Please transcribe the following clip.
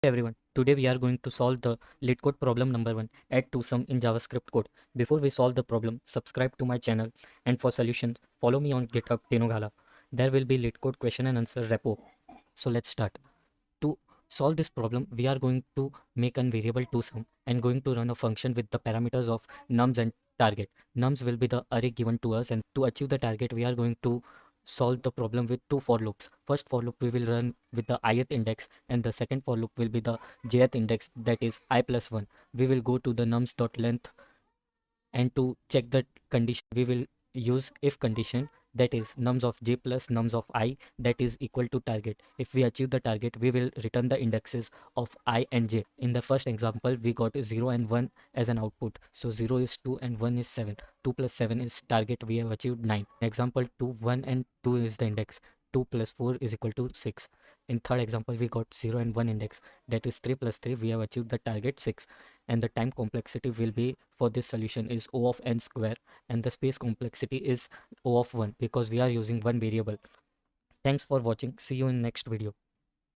Hey everyone, today we are going to solve the Leetcode problem number 1, add to sum in JavaScript code. Before we solve the problem, subscribe to my channel and for solutions, follow me on GitHub Tenogala. There will be Leetcode question and answer repo. So let's start. To solve this problem, we are going to make a variable to sum and going to run a function with the parameters of nums and target. Nums will be the array given to us, and to achieve the target, we are going to solve the problem with two for loops. First for loop we will run with the ith index, and the second for loop will be the jth index, that is I plus 1. We will go to the nums.length, and to check the condition we will use if condition, that is nums of j plus nums of I, that is equal to target. If we achieve the target, we will return the indexes of I and j. In the first example we got 0 and 1 as an output, so 0 is 2 and 1 is 7. 2 plus 7 is target, we have achieved 9. Example 2, 1 and 2 is the index, 2 plus 4 is equal to 6. In third example we got 0 and 1 index, that is 3 plus 3, we have achieved the target 6. And the time complexity will be for this solution is O of n square, and the space complexity is O of 1 because we are using one variable. Thanks for watching. See you in next video.